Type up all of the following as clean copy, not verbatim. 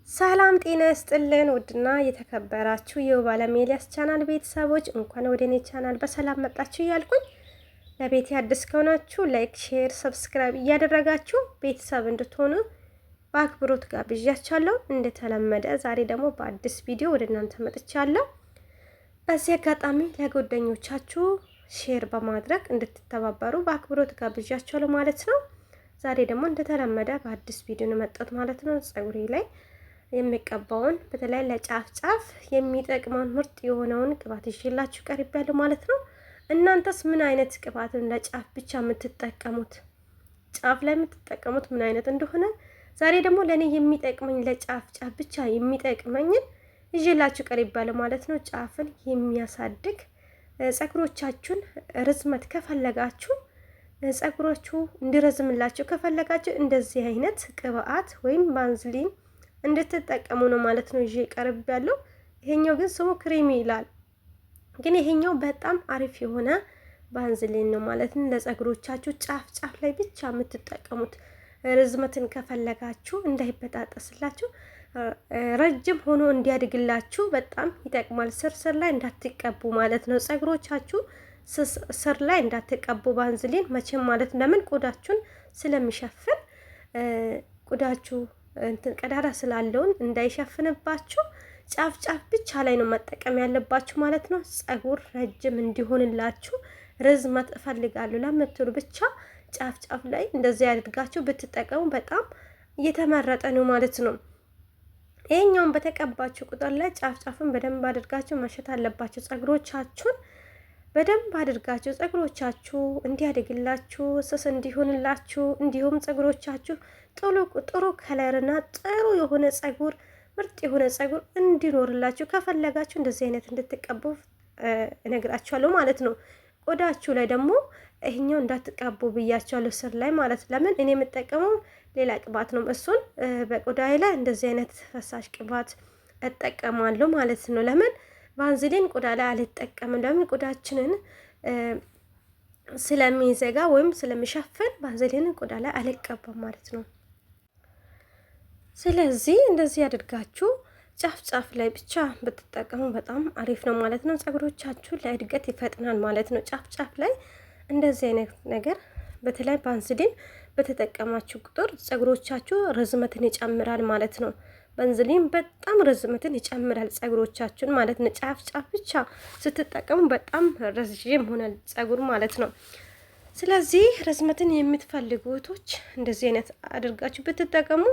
ሰላም ጤና ይስጥልን ውድና የተከበራችሁ የውባለም ኤልያስ ቻናል ቤተሰቦች እንኳን ወደ እኔ ቻናል በሰላም መጣችሁ እያልኩኝ ለቤቴ አዲስ ከሆናችሁ ላይክ፣ ሼር፣ ሰብስክራይብ እያደረጋችሁ ቤተሰብ እንድትሆኑ በአክብሮት ጋብዣችኋለሁ። እንደተለመደ ዛሬ ደግሞ በአዲስ ቪዲዮ ወደ እናንተ መጥቻለሁ። በዚህ አጋጣሚ ለጓደኞቻችሁ ሼር በማድረግ እንድትተባበሩ በአክብሮት ጋብዣችኋለሁ ማለት ነው። ዛሬ ደግሞ እንደተለመደ በአዲስ ቪዲዮ ነው መጣሁት ማለት ነው። ፀጉሬ ላይ የሚቀባውን በተለይ ለጫፍ ጫፍ የሚጠቅመውን ምርጥ የሆነውን ቅባት ይዤላችሁ ቀርቤያለሁ ማለት ነው። እናንተስ ምን አይነት ቅባትን ለጫፍ ብቻ የምትጠቀሙት ጫፍ ላይ የምትጠቀሙት ምን አይነት እንደሆነ ዛሬ ደግሞ ለኔ የሚጠቅመኝ ለጫፍ ጫፍ ብቻ የሚጠቅመኝን ይዤላችሁ ቀርቤያለሁ ማለት ነው። ጫፍን የሚያሳድግ ፀጉሮቻችሁን ርዝመት ከፈለጋችሁ ፀጉሮቹ እንዲረዝምላችሁ ከፈለጋችሁ እንደዚህ አይነት ቅባት ወይም ባንዝሊን እንድትጠቀሙ ነው ማለት ነው ይዤ ቀርቤያለሁ። ይሄኛው ግን ስሙ ክሬሚ ይላል፣ ግን ይሄኛው በጣም አሪፍ የሆነ ባንዝሊን ነው ማለት ነው። ለፀጉሮቻችሁ ጫፍ ጫፍ ላይ ብቻ የምትጠቀሙት ርዝመትን ከፈለጋችሁ እንዳይበጣጠስላችሁ ረጅም ሆኖ እንዲያድግላችሁ በጣም ይጠቅማል። ስር ላይ እንዳትቀቡ ማለት ነው። ፀጉሮቻችሁ ስር ላይ እንዳትቀቡ ባንዝሊን መቼም ማለት ለምን ቆዳችሁን ስለሚሸፍን ቆዳችሁ እንትን ቀዳዳ ስላለውን እንዳይሸፍንባችሁ ጫፍ ጫፍ ብቻ ላይ ነው መጠቀም ያለባችሁ ማለት ነው። ፀጉር ረጅም እንዲሆንላችሁ ርዝመት እፈልጋለሁ ለምትሉ ብቻ ጫፍ ጫፍ ላይ እንደዚህ ያድርጋችሁ ብትጠቀሙ በጣም እየተመረጠ ነው ማለት ነው። ይሄኛውን በተቀባችሁ ቁጥር ላይ ጫፍ ጫፍን በደንብ አድርጋችሁ ማሸት አለባችሁ። ፀጉሮቻችሁን በደንብ አድርጋችሁ ፀጉሮቻችሁ እንዲያድግላችሁ ስስ እንዲሆንላችሁ እንዲሁም ፀጉሮቻችሁ ጥሩ ከለርና ጥሩ የሆነ ፀጉር ምርጥ የሆነ ፀጉር እንዲኖርላችሁ ከፈለጋችሁ እንደዚህ አይነት እንድትቀቡ እነግራችኋለሁ ማለት ነው። ቆዳችሁ ላይ ደግሞ ይሄኛው እንዳትቀቡ ብያችኋለሁ ስር ላይ ማለት ለምን እኔ የምጠቀመው ሌላ ቅባት ነው። እሱን በቆዳዬ ላይ እንደዚህ አይነት ፈሳሽ ቅባት እጠቀማለሁ ማለት ነው። ለምን ባንዝሊን ቆዳ ላይ አልጠቀምም። ለምን ቆዳችንን ስለሚዘጋ ወይም ስለሚሸፍን ባንዝሊን ቆዳ ላይ አልቀባም ማለት ነው። ስለዚህ እንደዚህ አድርጋችሁ ጫፍ ጫፍ ላይ ብቻ ብትጠቀሙ በጣም አሪፍ ነው ማለት ነው። ፀጉሮቻችሁ ለእድገት ይፈጥናል ማለት ነው። ጫፍ ጫፍ ላይ እንደዚህ አይነት ነገር በተለይ ባንዝሊን በተጠቀማችሁ ቁጥር ፀጉሮቻችሁ ርዝመትን ይጨምራል ማለት ነው። ባንዝሊን በጣም ርዝመትን ይጨምራል ፀጉሮቻችሁን ማለት ነው። ጫፍ ጫፍ ብቻ ስትጠቀሙ በጣም ረዥም ሆናል ፀጉር ማለት ነው። ስለዚህ ርዝመትን የምትፈልጉ እህቶች እንደዚህ አይነት አድርጋችሁ ብትጠቀሙ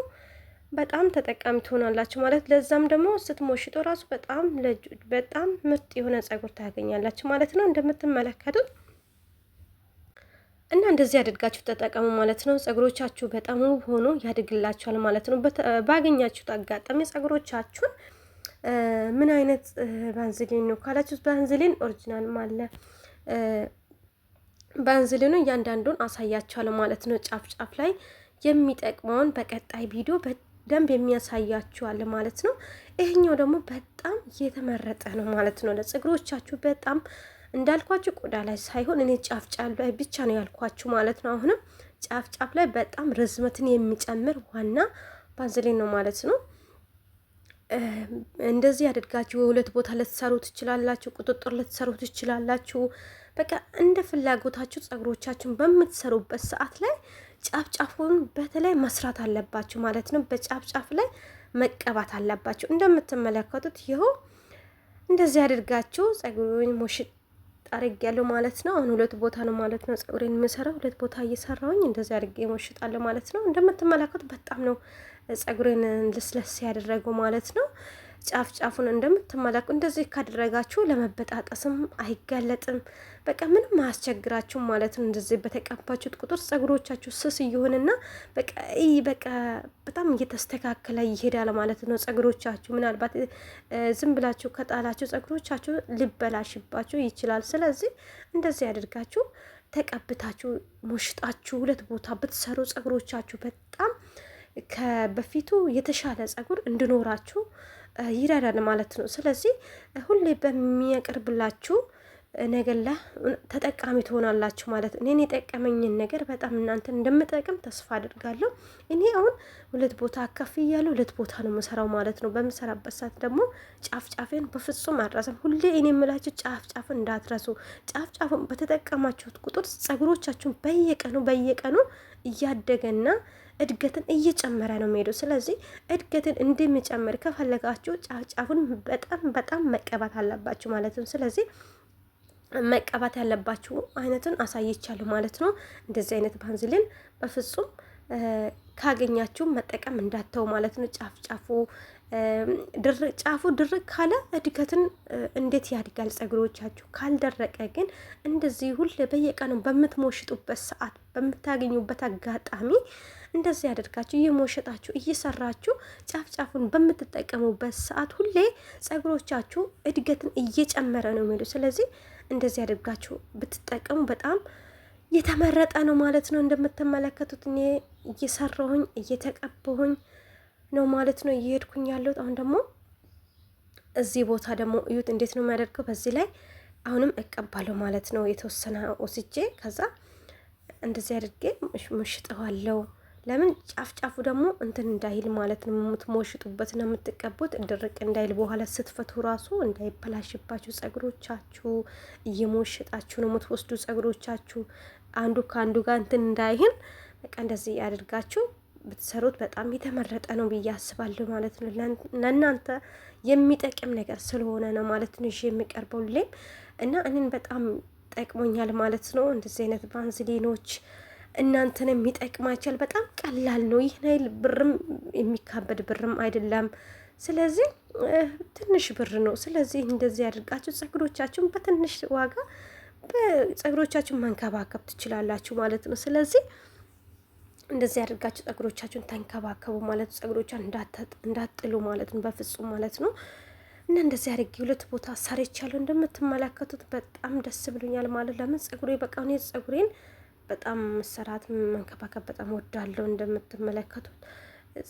በጣም ተጠቃሚ ትሆናላችሁ ማለት ለዛም ደግሞ ስትሞሽጡ ራሱ በጣም ምርጥ የሆነ ፀጉር ታገኛላችሁ ማለት ነው። እንደምትመለከቱት እና እንደዚህ አድርጋችሁ ተጠቀሙ ማለት ነው። ፀጉሮቻችሁ በጣም ውብ ሆኖ ያድግላችኋል ማለት ነው። ባገኛችሁት አጋጣሚ ፀጉሮቻችሁን ምን አይነት ባንዝሊን ነው ካላችሁ ባንዝሊን ኦሪጂናል አለ። ባንዝሊኑ እያንዳንዱን አሳያችኋለሁ ማለት ነው። ጫፍ ጫፍ ላይ የሚጠቅመውን በቀጣይ ቪዲዮ ደንብ የሚያሳያችኋል ማለት ነው። ይሄኛው ደግሞ በጣም የተመረጠ ነው ማለት ነው። ለፀጉሮቻችሁ በጣም እንዳልኳችሁ ቆዳ ላይ ሳይሆን እኔ ጫፍ ጫፍ ላይ ብቻ ነው ያልኳችሁ ማለት ነው። አሁንም ጫፍ ጫፍ ላይ በጣም ርዝመትን የሚጨምር ዋና ባንዝሊን ነው ማለት ነው። እንደዚህ አድርጋችሁ የሁለት ቦታ ልትሰሩ ትችላላችሁ። ቁጥጥር ልትሰሩ ትችላላችሁ። በቃ እንደ ፍላጎታችሁ ፀጉሮቻችሁን በምትሰሩበት ሰዓት ላይ ጫፍ ጫፉን በተለይ መስራት አለባችሁ ማለት ነው። በጫፍ ጫፍ ላይ መቀባት አለባችሁ። እንደምትመለከቱት ይኸው እንደዚህ አድርጋችሁ ፀጉሩን ሞሽጥ አድርጌያለሁ ማለት ነው። አሁን ሁለት ቦታ ነው ማለት ነው ፀጉሬን የምሰራው። ሁለት ቦታ እየሰራሁኝ እንደዚህ አድርጌ ሞሽጣለሁ ማለት ነው። እንደምትመለከቱት በጣም ነው ፀጉሬን ልስለስ ያደረገው ማለት ነው። ጫፍ ጫፉን እንደምትመለከቱ እንደዚህ ካደረጋችሁ ለመበጣጠስም አይጋለጥም። በቃ ምንም አያስቸግራችሁም ማለት ነው። እንደዚህ በተቀባችሁት ቁጥር ፀጉሮቻችሁ ስስ እየሆነና በቃ በጣም እየተስተካከለ ይሄዳል ማለት ነው። ፀጉሮቻችሁ ምናልባት ዝም ብላችሁ ከጣላችሁ ፀጉሮቻችሁ ሊበላሽባችሁ ይችላል። ስለዚህ እንደዚህ ያደርጋችሁ ተቀብታችሁ ሙሽጣችሁ ሁለት ቦታ ብትሰሩ ፀጉሮቻችሁ በጣም ከበፊቱ የተሻለ ፀጉር እንዲኖራችሁ ይረዳል ማለት ነው። ስለዚህ ሁሌ በሚያቀርብላችሁ ነገር ላይ ተጠቃሚ ትሆናላችሁ ማለት ነው። እኔን የጠቀመኝን ነገር በጣም እናንተን እንደምጠቅም ተስፋ አድርጋለሁ። እኔ አሁን 2 ቦታ አካፍያለሁ፣ 2 ቦታ ነው የምሰራው ማለት ነው። በምሰራበት ሰዓት ደግሞ ጫፍ ጫፌን በፍጹም አልረሳም። ሁሌ እኔ የምላችሁ ጫፍ ጫፍን እንዳትረሱ። ጫፍ ጫፍን በተጠቀማችሁት ቁጥር ጸጉሮቻችሁን በየቀኑ እያደገና እድገትን እየጨመረ ነው የሚሄደው። ስለዚህ እድገትን እንደሚጨምር ከፈለጋችሁ ጫፍ ጫፉን በጣም መቀባት አለባችሁ ማለት ነው። ስለዚህ መቀባት ያለባችሁ አይነቱን አሳይቻለሁ ማለት ነው። እንደዚህ አይነት ባንዝሊን በፍጹም ካገኛችሁ መጠቀም እንዳተው ማለት ነው። ጫፉ ድርቅ ካለ እድገትን እንዴት ያድጋል ጸጉሮቻችሁ? ካልደረቀ ግን እንደዚህ ሁሌ በየቀኑ በምትሞሽጡበት ሰዓት በምታገኙበት አጋጣሚ እንደዚህ ያደርጋችሁ እየሞሸጣችሁ እየሰራችሁ ጫፉን በምትጠቀሙበት ሰዓት ሁሌ ጸጉሮቻችሁ እድገትን እየጨመረ ነው የሚሄዱ። ስለዚህ እንደዚህ ያደርጋችሁ ብትጠቀሙ በጣም የተመረጠ ነው ማለት ነው። እንደምትመለከቱት እኔ እየሰራሁኝ እየተቀባሁኝ ነው ማለት ነው እየሄድኩኝ ያለሁት። አሁን ደግሞ እዚህ ቦታ ደግሞ እዩት እንዴት ነው የሚያደርገው። በዚህ ላይ አሁንም እቀባለሁ ማለት ነው። የተወሰነ ወስጄ ከዛ እንደዚህ አድርጌ ምሽጠዋለሁ። ለምን ጫፉ ደግሞ እንትን እንዳይል ማለት ነው። የምትሞሽጡበትና የምትቀቡት ድርቅ እንዳይል በኋላ ስትፈቱ ራሱ እንዳይበላሽባችሁ ጸጉሮቻችሁ እየሞሽጣችሁ ነው የምትወስዱ። ጸጉሮቻችሁ አንዱ ከአንዱ ጋር እንትን እንዳይህን በቃ እንደዚህ ያደርጋችሁ ብትሰሩት በጣም የተመረጠ ነው ብዬ አስባለሁ ማለት ነው። ለእናንተ የሚጠቅም ነገር ስለሆነ ነው ማለት ነው ይዤ የሚቀርበው ሌም እና እኔን በጣም ጠቅሞኛል ማለት ነው። እንደዚህ አይነት ባንዝሊኖች እናንተን የሚጠቅማችኋል። በጣም ቀላል ነው። ይህ ናይል ብርም የሚካበድ ብርም አይደለም። ስለዚህ ትንሽ ብር ነው። ስለዚህ እንደዚህ ያድርጋችሁ ጸጉሮቻችሁን በትንሽ ዋጋ በጸጉሮቻችሁን መንከባከብ ትችላላችሁ ማለት ነው። ስለዚህ እንደዚህ ያደርጋችሁ ጸጉሮቻችሁን ተንከባከቡ ማለት ነው። ጸጉሮቻችሁን እንዳትጥሉ ማለት ነው በፍጹም ማለት ነው። እና እንደዚህ አድርጌ 2 ቦታ ሰርቻለሁ። እንደምትመለከቱት በጣም ደስ ብሎኛል ማለት ለምን ጸጉሬ በቃ እኔ ጸጉሬን በጣም መሰራት መንከባከብ በጣም ወዳለሁ። እንደምትመለከቱት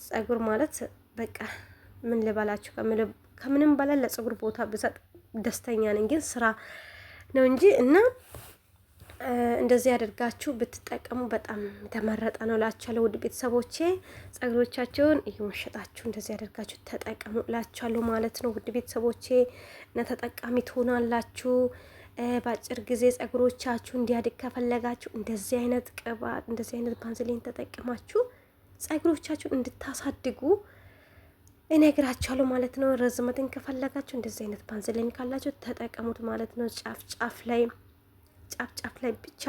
ጸጉር ማለት በቃ ምን ልበላችሁ ከምንም በላይ ለጸጉር ቦታ ብሰጥ ደስተኛ ነኝ። ግን ስራ ነው እንጂ እና እንደዚህ ያደርጋችሁ ብትጠቀሙ በጣም የተመረጠ ነው ላችኋለሁ። ውድ ቤተሰቦቼ ጸጉሮቻችሁን እየሞሸጣችሁ እንደዚህ ያደርጋችሁ ተጠቀሙ ላችኋለሁ ማለት ነው። ውድ ቤተሰቦቼ እና ተጠቃሚ ትሆናላችሁ። በአጭር ጊዜ ጸጉሮቻችሁ እንዲያድግ ከፈለጋችሁ እንደዚህ አይነት ቅባት እንደዚህ አይነት ባንዝሊን ተጠቅማችሁ ጸጉሮቻችሁን እንድታሳድጉ እነግራችኋለሁ ማለት ነው። ርዝመትን ከፈለጋችሁ እንደዚህ አይነት ባንዝሊን ካላችሁ ተጠቀሙት ማለት ነው። ጫፍ ጫፍ ላይ ብቻ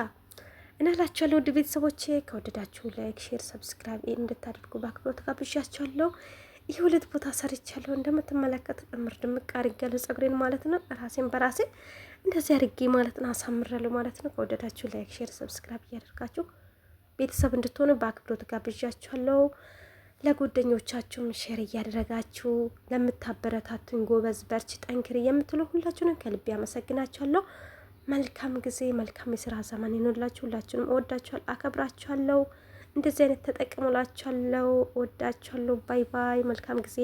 እናላችኋለሁ። ውድ ቤተሰቦቼ ከወደዳችሁ ላይክ፣ ሼር፣ ሰብስክራይብ እንድታደርጉ በአክብሮት ጋብዣችኋለሁ። ይህ 2 ቦታ ሰርቻለሁ። እንደምትመለከቱት ድምቅ አድርጌያለሁ ጸጉሬን ማለት ነው። ራሴን በራሴ እንደዚህ አድርጌ ማለት ነው አሳምራለሁ ማለት ነው። ከወደዳችሁ ላይክ፣ ሼር፣ ሰብስክራይብ እያደርጋችሁ ቤተሰብ እንድትሆኑ በአክብሮት ጋብዣችኋለሁ። ለጓደኞቻችሁም ሼር እያደረጋችሁ ለምታበረታቱኝ ጎበዝ፣ በርቺ፣ ጠንክሪ የምትሉ ሁላችሁንም ከልቤ አመሰግናችኋለሁ። መልካም ጊዜ መልካም የስራ ዘመን ይኖርላችሁ። ሁላችሁንም እወዳችኋለሁ፣ አከብራችኋለሁ። እንደዚህ አይነት ተጠቅሙላችኋለሁ። እወዳችኋለሁ። ባይ ባይ። መልካም ጊዜ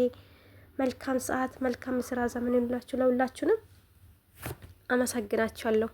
መልካም ሰዓት መልካም የስራ ዘመን ይኖርላችሁ። ለሁላችሁንም አመሰግናችኋለሁ።